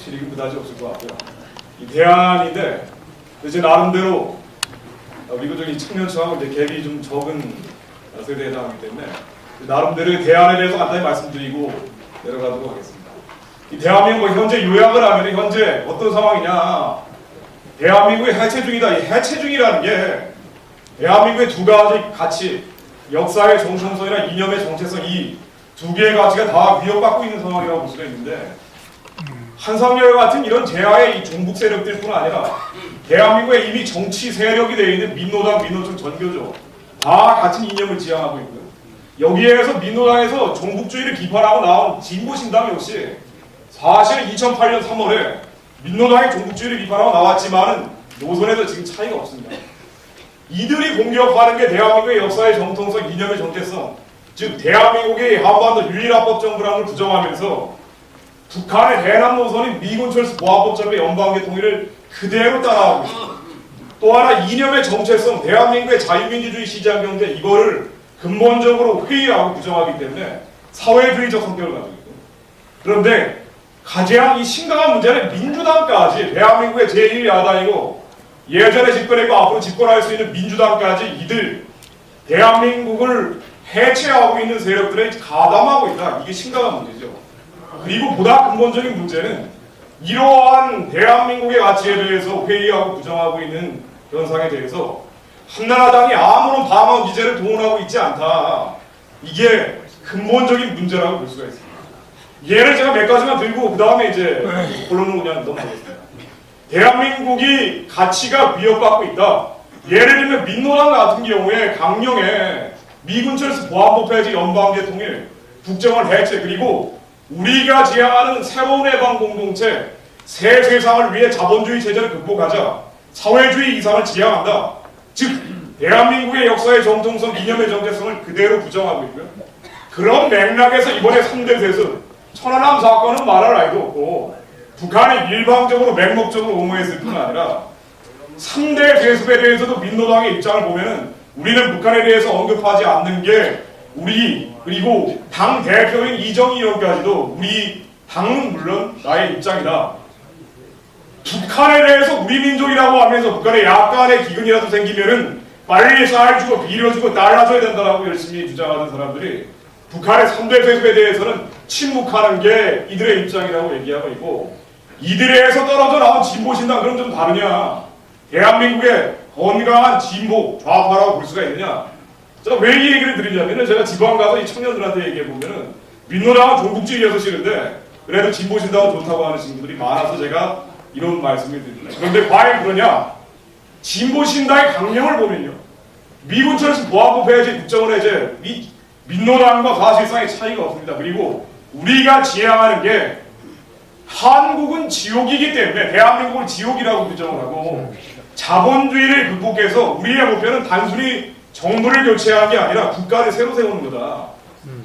실익은 그다지 없을 것 같고요. 이 대안인데 이제 나름대로 미국적인 청년층하고 이제 갭이 좀 적은 세대에 해당하기 때문에 나름대로의 대안에 대해서 간단히 말씀드리고 내려가도록 하겠습니다. 이 대한민국 현재 요약을 하면 현재 어떤 상황이냐? 대한민국의 해체 중이다. 이 해체 중이라는 게 대한민국의 두 가지 가치, 역사의 정통성이나 이념의 정체성 이 두 개의 가치가 다 위협받고 있는 상황이라고 볼 수가 있는데 한상열 같은 이런 제야의 이 종북 세력들뿐 아니라 대한민국에 이미 정치 세력이 되어 있는 민노당, 민노총 전교조 다 같은 이념을 지향하고 있고요. 여기에서 민노당에서 종북주의를 비판하고 나온 진보신당 역시 사실 2008년 3월에 민노당이 종북주의를 비판하고 나왔지만은 노선에서 지금 차이가 없습니다. 이들이 공격하는 게 대한민국의 역사의 정통성, 이념의 정체성, 즉 대한민국의 한반도 유일합법 정부라는 걸 부정하면서 북한의 해남 노선인 미군 철수 보안법 절배 연방계 통일을 그대로 따라가고 있습니다. 또 하나 이념의 정체성, 대한민국의 자유민주주의 시장 경제 이거를 근본적으로 회의하고 부정하기 때문에 사회주의적 성격을 가지고 있고 그런데 가장 이 심각한 문제는 민주당까지 대한민국의 제1야당이고 예전에 집권했고 앞으로 집권할 수 있는 민주당까지 이들 대한민국을 해체하고 있는 세력들에 가담하고 있다. 이게 심각한 문제죠. 그리고 보다 근본적인 문제는 이러한 대한민국의 가치에 대해서 회의하고 부정하고 있는 현상에 대해서 한나라당이 아무런 방어 기제를 동원하고 있지 않다. 이게 근본적인 문제라고 볼 수가 있습니다. 예를 제가 몇 가지만 들고 그 다음에 이제 본론으로 그냥 넘어가겠습니다. 대한민국이 가치가 위협받고 있다. 예를 들면 민노당 같은 경우에 강령에 미군 철수 보안법 폐지, 연방제 통일, 국정원 해체 그리고 우리가 지향하는 새로운 해방 공동체, 새 세상을 위해 자본주의 체제를 극복하자 사회주의 이상을 지향한다. 즉 대한민국의 역사의 정통성, 이념의 정체성을 그대로 부정하고 있고요. 그런 맥락에서 이번에 3대 세습, 천안함 사건은 말할 나위도 없고 북한이 일방적으로 맹목적으로 옹호했을 뿐 아니라 3대 세습에 대해서도 민노당의 입장을 보면은 우리는 북한에 대해서 언급하지 않는 게 우리 그리고 당 대표인 이정희 의원까지도 우리 당은 물론 나의 입장이다. 북한에 대해서 우리 민족이라고 하면서 북한에 약간의 기근이라도 생기면은 빨리 쌀 주고 비료 주고 달라줘야 된다라고 열심히 주장하는 사람들이 북한의 3대 세습에 대해서는 침묵하는 게 이들의 입장이라고 얘기하고 있고 이들에서 떨어져 나온 진보신당 그럼 좀 다르냐? 대한민국의 건강한 진보, 좌파라고 볼 수가 있느냐? 제가 왜 이 얘기를 드리냐면은 제가 지방 가서 이 청년들한테 얘기해 보면은 민노당은 종북주의여서 싫은데 그래도 진보신당은 좋다고 하는 친구들이 많아서 제가 이런 말씀을 드립니다. 그런데 과연 그러냐? 진보신당의 강령을 보면요. 미군 철수 보안법 폐지, 국정원 해제, 민노당과 사실상의 차이가 없습니다. 그리고 우리가 지향하는 게 한국은 지옥이기 때문에 대한민국을 지옥이라고 규정을 하고 자본주의를 극복해서 우리의 목표는 단순히 정부를 교체하는 게 아니라 국가를 새로 세우는 거다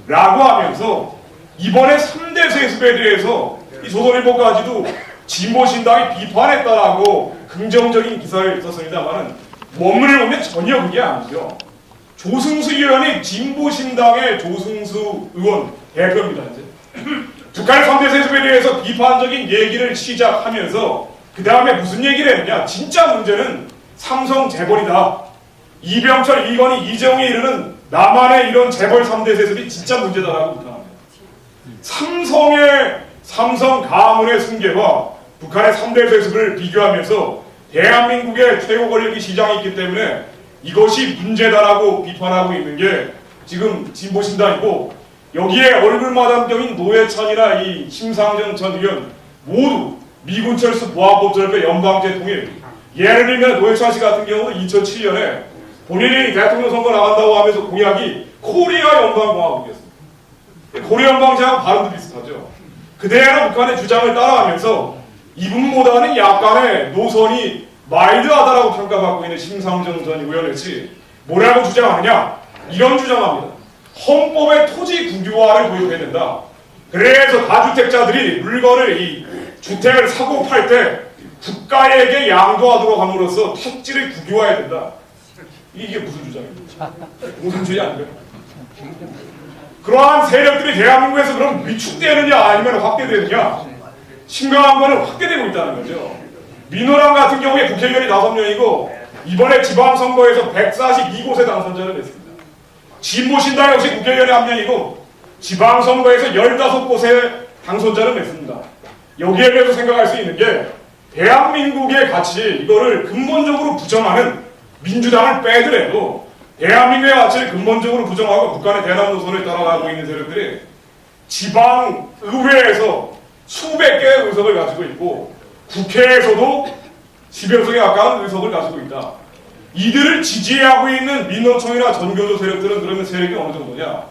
라고 하면서 이번에 3대 세습에 대해서 이 조선일보까지도 진보신당이 비판했다라고 긍정적인 기사를 썼습니다만 원문을 보면 전혀 그게 아니죠. 조승수 의원이 진보신당의 조승수 의원 대표입니다. 이제 북한의 3대 세습에 대해서 비판적인 얘기를 시작하면서 그 다음에 무슨 얘기를 했느냐. 진짜 문제는 삼성 재벌이다. 이병철, 이건희, 이재용에 이르는 남한의 이런 재벌 3대 세습이 진짜 문제다라고 비판합니다. 삼성 가문의 승계와 북한의 3대 세습을 비교하면서 대한민국의 최고 권력이 시장이 있기 때문에 이것이 문제다라고 비판하고 있는 게 지금 진보신당이고 여기에 얼굴마담경인 노회찬이나 이 심상정 전 의원 모두 미군 철수 보안법 절배 연방제 통일 예를 들면 노회찬 씨 같은 경우는 2007년에 본인이 대통령 선거 나간다고 하면서 공약이 코리아 연방공화국이었습니다. 코리아 연방제하고 발음도 비슷하죠. 그대로 북한의 주장을 따라가면서 이분보다는 약간의 노선이 마일드하다라고 평가받고 있는 심상정 전 의원이지 뭐라고 주장하느냐 이런 주장합니다. 헌법의 토지 국유화를 도입해야 된다. 그래서 다주택자들이 물건을 이 주택을 사고 팔 때 국가에게 양도하도록 함으로써 토지를 국유화해야 된다. 이게 무슨 주장입니까? 공산주의 아닌가요? 그러한 세력들이 대한민국에서 그럼 위축되느냐 아니면 확대되느냐? 심각한 거는 확대되고 있다는 거죠. 민노당 같은 경우에 국회의원이 5명이고 이번에 지방선거에서 142곳의 당선자를 냈습니다. 진보신당 역시 국회의원이 1명이고 지방선거에서 15곳의 당선자를 냈습니다. 여기에 대해서 생각할 수 있는 게 대한민국의 가치 이거를 근본적으로 부정하는 민주당을 빼더라도 대한민국의 가치를 근본적으로 부정하고 북한의 대남 노선을 따라가고 있는 세력들이 지방의회에서 수백 개의 의석을 가지고 있고 국회에서도 10여 석에 가까운 의석을 가지고 있다. 이들을 지지하고 있는 민노총이나 전교조 세력들은 그러면 세력이 어느 정도냐?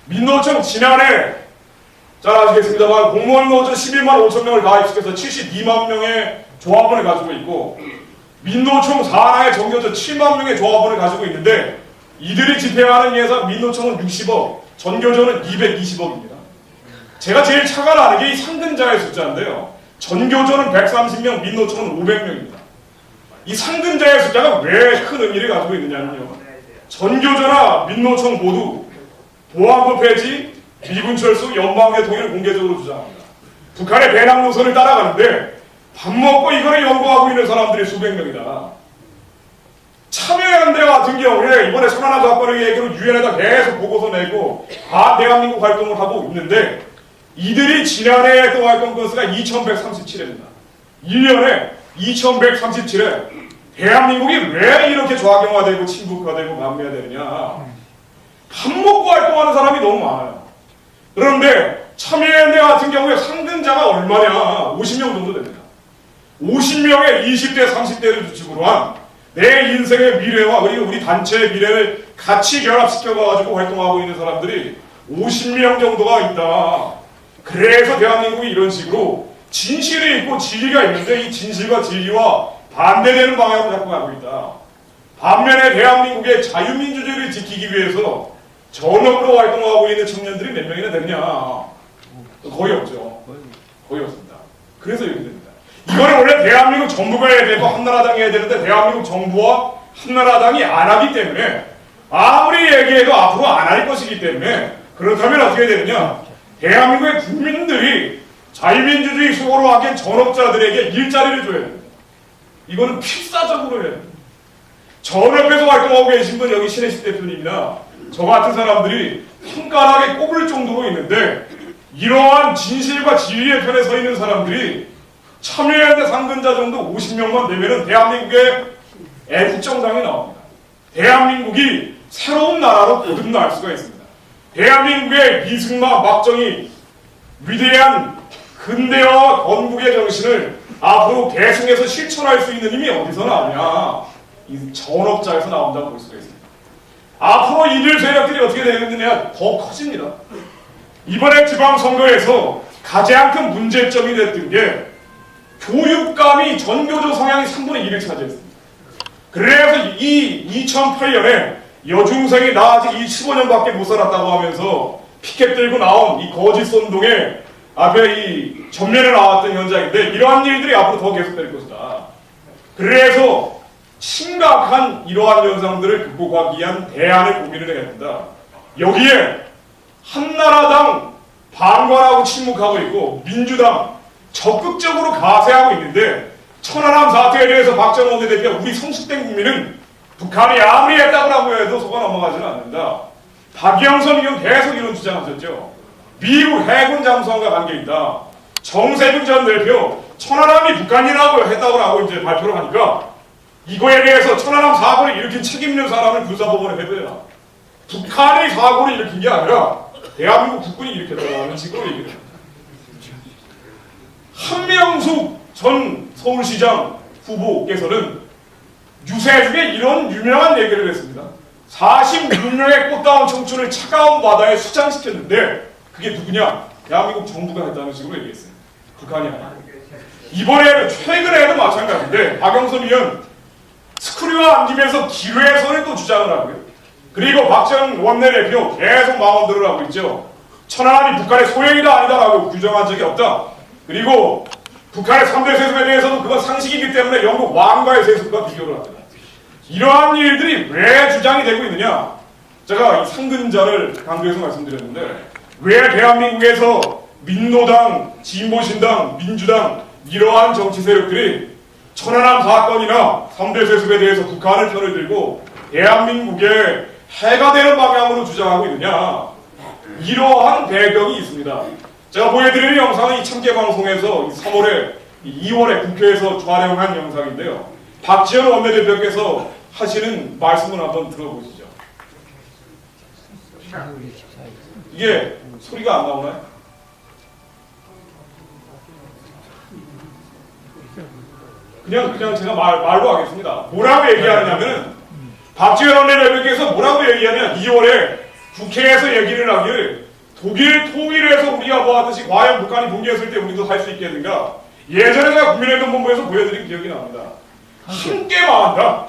민노총 지난해 잘 아시겠습니다만 공무원 노조 11만 5천 명을 가입시켜서 72만 명의 조합원을 가지고 있고 민노총 산하의 전교조 7만 명의 조합원을 가지고 있는데 이들이 집행하는 예산 민노총은 60억, 전교조는 220억입니다. 제가 제일 차가 나는 게 이 상근자의 숫자인데요. 전교조는 130명, 민노총은 500명입니다. 이 상근자의 숫자가 왜 큰 의미를 가지고 있느냐면요. 전교조나 민노총 모두 보안부 폐지, 미군 철수, 연방제 통일을 공개적으로 주장합니다. 북한의 배낭 노선을 따라가는데 밥 먹고 이거를 연구하고 있는 사람들이 수백 명이다. 참여연대 같은 경우에 이번에 천안함 사건을 얘기로 유엔에다 계속 보고서 내고 대한민국 활동을 하고 있는데 이들이 지난해 했던 활동 건수가 2137회입니다. 1년에 2137회. 대한민국이 왜 이렇게 좌경화되고 친북화되고 만미화되느냐. 밥 먹고 활동하는 사람이 너무 많아요. 그런데 참여연대 같은 경우에 상근자가 얼마냐? 50명 정도 됩니다. 50명의 20대, 30대를 주축으로 한 내 인생의 미래와 그리고 우리 단체의 미래를 같이 결합시켜가지고 활동하고 있는 사람들이 50명 정도가 있다. 그래서 대한민국이 이런 식으로 진실이 있고 진리가 있는데 이 진실과 진리와 반대되는 방향으로 자꾸 가고 있다. 반면에 대한민국의 자유민주주의를 지키기 위해서 전업으로 활동하고 있는 청년들이 몇 명이나 되느냐? 거의 없죠. 거의 없습니다. 그래서 이렇게 됩니다. 이거는 원래 대한민국 정부가 해야 되고 한나라당이 해야 되는데 대한민국 정부와 한나라당이 안 하기 때문에 아무리 얘기해도 앞으로 안 할 것이기 때문에 그렇다면 어떻게 되느냐? 대한민국의 국민들이 자유민주주의 속으로 하기엔 전업자들에게 일자리를 줘야 됩니다. 이거는 필사적으로 해야 됩니다. 전업에서 활동하고 계신 분 여기 신혜식 대표님이나 저 같은 사람들이 손가락에 꼽을 정도로 있는데 이러한 진실과 진리의 편에 서 있는 사람들이 참여연대 상근자 정도 50명만 되면은 대한민국의 애국정당이 나옵니다. 대한민국이 새로운 나라로 거듭날 수가 있습니다. 대한민국의 이승만, 박정희 위대한 근대화와 건국의 정신을 앞으로 계승해서 실천할 수 있는 힘이 어디서 나오냐? 이 전업자에서 나온다고 볼 수가 있습니다. 앞으로 이들 세력들이 어떻게 되겠느냐 더 커집니다. 이번에 지방선거에서 가장 큰 문제점이 됐던 게 교육감이 전교조 성향이 3분의 1을 차지했습니다. 그래서 이 2008년에 여중생이 나 아직 15년밖에 못 살았다고 하면서 피켓 들고 나온 이 거짓 선동에 앞에 이 전면에 나왔던 현장인데 이러한 일들이 앞으로 더 계속될 것이다. 그래서 심각한 이러한 현상들을 극복하기 위한 대안을 고민을 해야 된다. 여기에 한나라당 방관하고 침묵하고 있고 민주당 적극적으로 가세하고 있는데 천안함 사태에 대해서 박정원 대표 우리 성숙된 국민은 북한이 아무리 했다고 해도 속아 넘어가지는 않는다. 박영선 의원 계속 이런 주장하셨죠. 미국 해군 잠수함과 관계있다. 정세균 전 대표 천안함이 북한이라고 했다고 하고 이제 발표를 하니까 이거에 대해서 천안함 사고를 일으킨 책임 있는 사람을 군사법원에 회부해라. 북한이 사고를 일으킨 게 아니라 대한민국 국군이 일으켰다는 식으로 얘기를 합니다. 한명숙 전 서울시장 후보께서는 유세 중에 이런 유명한 얘기를 했습니다. 46명의 꽃다운 청춘을 차가운 바다에 수장시켰는데 그게 누구냐? 대한민국 정부가 했다는 식으로 얘기했어요. 북한이 아니라. 이번에도 최근에도 마찬가지인데 박영선 의원 스크류와 안기면서 기뢰선을 또 주장을 하고요. 그리고 박정 원내대표 계속 망언들을 하고 있죠. 천안함이 북한의 소행이다 아니다라고 규정한 적이 없다. 그리고 북한의 3대 세습에 대해서도 그건 상식이기 때문에 영국 왕과의 세습과 비교를 합니다. 이러한 일들이 왜 주장이 되고 있느냐? 제가 이 상근자를 강조해서 말씀드렸는데 왜 대한민국에서 민노당, 진보신당, 민주당 이러한 정치 세력들이 천안함 사건이나 3대 세습에 대해서 북한을 편을 들고 대한민국에 해가 되는 방향으로 주장하고 있느냐, 이러한 배경이 있습니다. 제가 보여드리는 영상은 이 참깨방송에서 2월에 국회에서 촬영한 영상인데요. 박지원 원내대표께서 하시는 말씀을 한번 들어보시죠. 이게 소리가 안 나오나요? 그냥 제가 말로 하겠습니다. 뭐라고 얘기하느냐면은, 박지원 원내대표께서 뭐라고 얘기하면 2월에 국회에서 얘기를 하기를 독일 통일에서 우리가 보았듯이 과연 북한이 붕괴했을 때 우리도 할 수 있겠는가? 예전에 제가 국민의힘 본부에서 보여드린 기억이 납니다. 함께 망한다.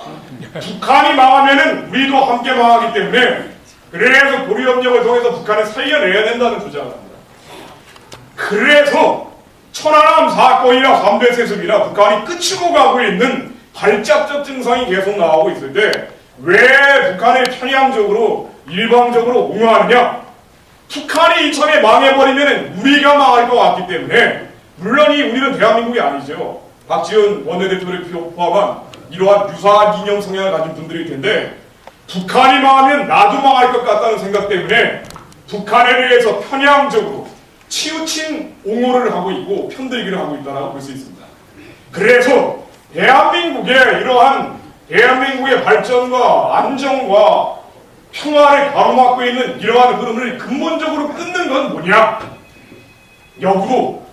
북한이 망하면은 우리도 함께 망하기 때문에 그래서 고리협력을 통해서 북한을 살려내야 된다는 주장을 합니다. 그래서 천안함 사건이나 3대 세습이나 북한이 끝이고 가고 있는 발작적 증상이 계속 나오고 있을 때 왜 북한을 편향적으로 일방적으로 옹호하느냐? 북한이 이참에 망해버리면 우리가 망할 것 같기 때문에, 물론 우리는 대한민국이 아니죠. 박지원 원내대표를 포함한 이러한 유사한 이념 성향을 가진 분들일 텐데, 북한이 망하면 나도 망할 것 같다는 생각 때문에 북한에 대해서 편향적으로 치우친 옹호를 하고 있고 편들기를 하고 있다고 볼 수 있습니다. 그래서 대한민국의 발전과 안정과 평화를 가로막고 있는 이러한 흐름을 근본적으로 끊는 건 뭐냐? 역으로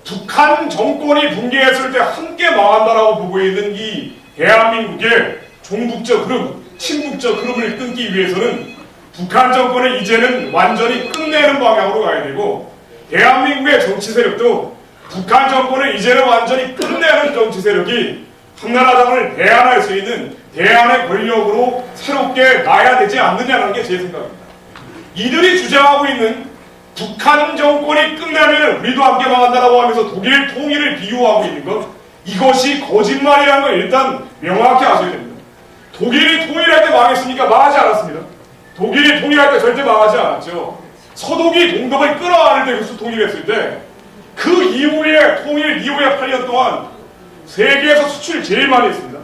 북한 정권이 붕괴했을 때 함께 망한다라고 보고 있는 이 대한민국의 종북적 흐름, 친북적 흐름을 끊기 위해서는 북한 정권을 이제는 완전히 끝내는 방향으로 가야 되고, 대한민국의 정치 세력도 북한 정권을 이제는 완전히 끝내는 정치 세력이 한나라당을 대안할 수 있는 대안의 권력으로 새롭게 놔야 되지 않느냐는 게 제 생각입니다. 이들이 주장하고 있는 북한 정권이 끝나면 우리도 함께 망한다라고 하면서 독일 통일을 비유하고 있는 것, 이것이 거짓말이라는 걸 일단 명확히 아셔야 됩니다. 독일이 통일할 때 망했습니까? 망하지 않았습니다. 독일이 통일할 때 절대 망하지 않았죠. 서독이 동독을 끌어안을 때 흡수 통일했을 때 그 이후에 통일 이후에 8년 동안 세계에서 수출 제일 많이 했습니다.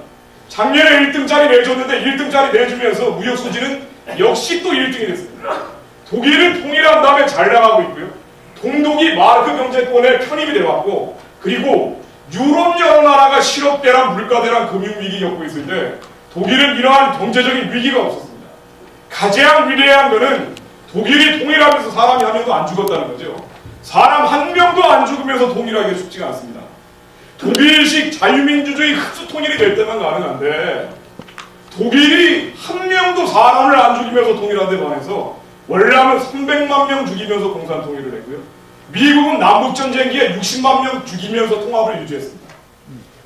작년에 1등짜리 내줬는데 1등짜리 내주면서 무역 수지는 역시 또 1등이 됐습니다. 독일은 통일한 다음에 잘 나가고 있고요. 동독이 마르크 경제권에 편입이 되었고, 그리고 유럽 여러 나라가 실업대란, 물가대란, 금융위기 겪고 있을 때 독일은 이러한 경제적인 위기가 없었습니다. 가장 위대한 것은 독일이 통일하면서 사람이 한 명도 안 죽었다는 거죠. 사람 한 명도 안 죽으면서 통일하기가 쉽지가 않습니다. 독일식 자유민주주의 흡수 통일이 될 때만 가능한데, 독일이 한 명도 사람을 안 죽이면서 통일한 데 반해서 월남은 300만 명 죽이면서 공산 통일을 했고요. 미국은 남북전쟁기에 60만 명 죽이면서 통합을 유지했습니다.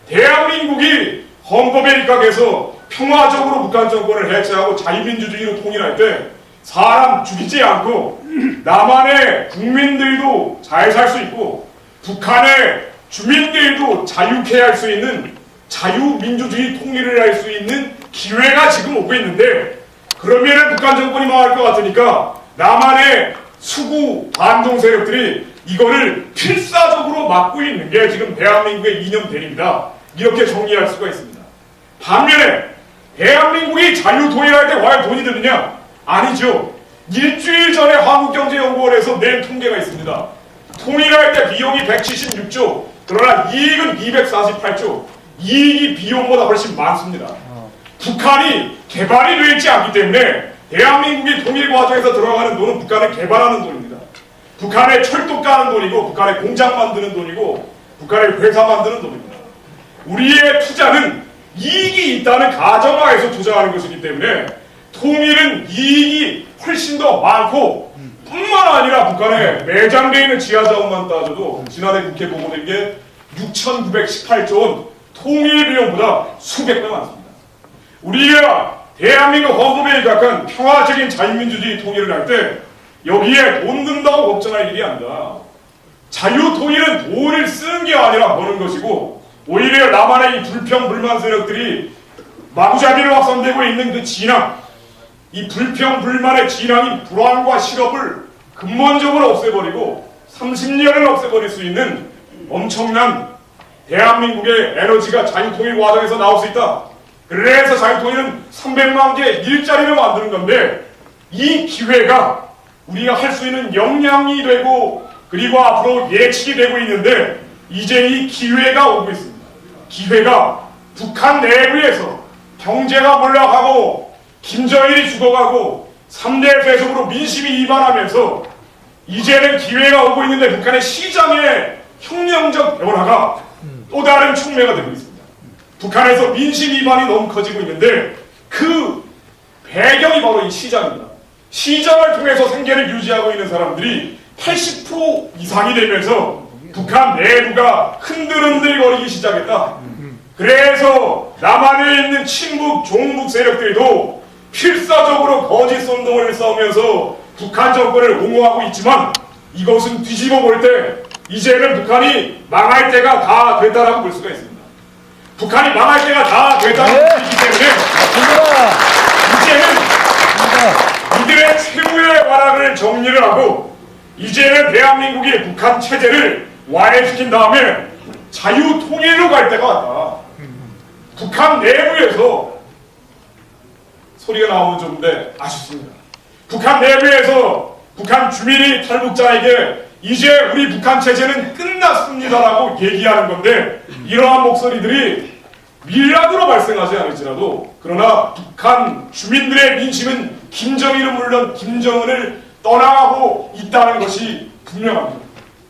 대한민국이 헌법에 입각해서 평화적으로 북한 정권을 해체하고 자유민주주의로 통일할 때 사람 죽이지 않고 남한의 국민들도 잘 살 수 있고 북한의 주민들도 자유케 할 수 있는 자유민주주의 통일을 할 수 있는 기회가 지금 오고 있는데, 그러면 북한 정권이 망할 것 같으니까 남한의 수구 반동 세력들이 이거를 필사적으로 막고 있는 게 지금 대한민국의 이념대립이다, 이렇게 정리할 수가 있습니다. 반면에 대한민국이 자유통일할 때 과연 돈이 드느냐? 아니죠. 일주일 전에 한국경제연구원에서 낸 통계가 있습니다. 통일할 때 비용이 176조, 그러나 이익은 248조. 이익이 비용보다 훨씬 많습니다. 북한이 개발이 되어 있지 않기 때문에 대한민국이 통일 과정에서 들어가는 돈은 북한을 개발하는 돈입니다. 북한의 철도 까는 돈이고, 북한의 공장 만드는 돈이고, 북한의 회사 만드는 돈입니다. 우리의 투자는 이익이 있다는 가정하에서 투자하는 것이기 때문에 통일은 이익이 훨씬 더 많고, 뿐만 아니라 북한에 매장되어 있는 지하자원만 따져도 지난해 국회 보고된 게 6,918조 원, 통일 비용보다 수백 배 많습니다. 우리가 대한민국 헌법에 입각한 평화적인 자유민주주의 통일을 할 때 여기에 돈 든다고 걱정할 일이 아니다. 자유통일은 돈을 쓰는 게 아니라 버는 것이고, 오히려 남한의 이 불평 불만 세력들이 마구잡이로 확산되고 있는 그 진앙, 이 불평 불만의 진앙인 불안과 실업을 근본적으로 없애버리고 30년을 없애버릴 수 있는 엄청난 대한민국의 에너지가 자유통일 과정에서 나올 수 있다. 그래서 자유통일은 300만 개의 일자리를 만드는 건데, 이 기회가 우리가 할 수 있는 역량이 되고 그리고 앞으로 예측이 되고 있는데, 이제 이 기회가 오고 있습니다. 기회가 북한 내부에서 경제가 몰락하고 김정일이 죽어가고 3대 세속으로 민심이 이반하면서 이제는 기회가 오고 있는데, 북한의 시장의 혁명적 변화가 또 다른 촉매가 되고 있습니다. 북한에서 민심 이반이 너무 커지고 있는데, 그 배경이 바로 이 시장입니다. 시장을 통해서 생계를 유지하고 있는 사람들이 80% 이상이 되면서 북한 내부가 흔들흔들거리기 시작했다. 그래서 남한에 있는 친북, 종북 세력들도 필사적으로 거짓 선동을 싸우면서 북한 정권을 옹호하고 있지만, 이것은 뒤집어 볼 때 이제는 북한이 망할 때가 다 됐다라고 볼 수가 있습니다. 북한이 망할 때가 다 됐다고 보기 때문에 이제는 이들의 최후의 와락을 정리를 하고, 이제는 대한민국이 북한 체제를 와해시킨 다음에 자유통일로 갈 때가 왔다. 북한 내부에서 소리가 나오면 좋은데 아쉽습니다. 북한 내부에서 북한 주민이 탈북자에게 이제 우리 북한 체제는 끝났습니다라고 얘기하는 건데, 이러한 목소리들이 밀락으로 발생하지 않을지라도, 그러나 북한 주민들의 민심은 김정일은 물론 김정은을 떠나가고 있다는 것이 분명합니다.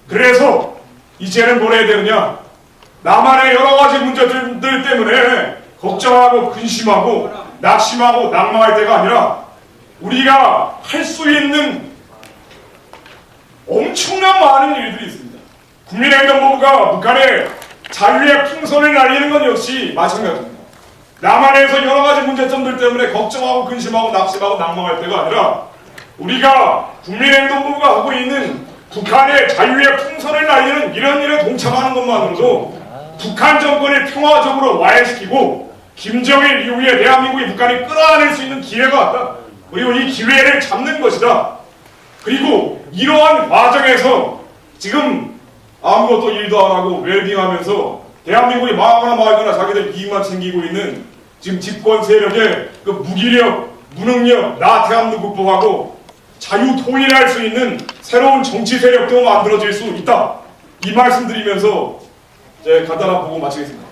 그래서 이제는 뭘 해야 되느냐? 남한의 여러 가지 문제들 때문에 걱정하고 근심하고 낙심하고 낭망할 때가 아니라, 우리가 할 수 있는 엄청난 많은 일들이 있습니다. 국민행정부가 북한의 자유의 풍선을 날리는 건 역시 마찬가지입니다. 남한에서 여러 가지 문제점들 때문에 걱정하고 근심하고 낙심하고 낭망할 때가 아니라, 우리가 국민행정부가 하고 있는 북한의 자유의 풍선을 날리는 이런 일에 동참하는 것만으로도 북한 정권을 평화적으로 와해시키고 김정일 이후에 대한민국이 북한을 끌어안을 수 있는 기회가 왔다. 그리고 이 기회를 잡는 것이다. 그리고 이러한 과정에서 지금 아무것도 일도 안 하고 웰빙하면서 대한민국이 망하거나 말거나 자기들 이익만 챙기고 있는 지금 집권 세력의 그 무기력, 무능력, 나태함도 극복하고 자유통일할 수 있는 새로운 정치 세력도 만들어질 수 있다. 이 말씀 드리면서 간단한 보고 마치겠습니다.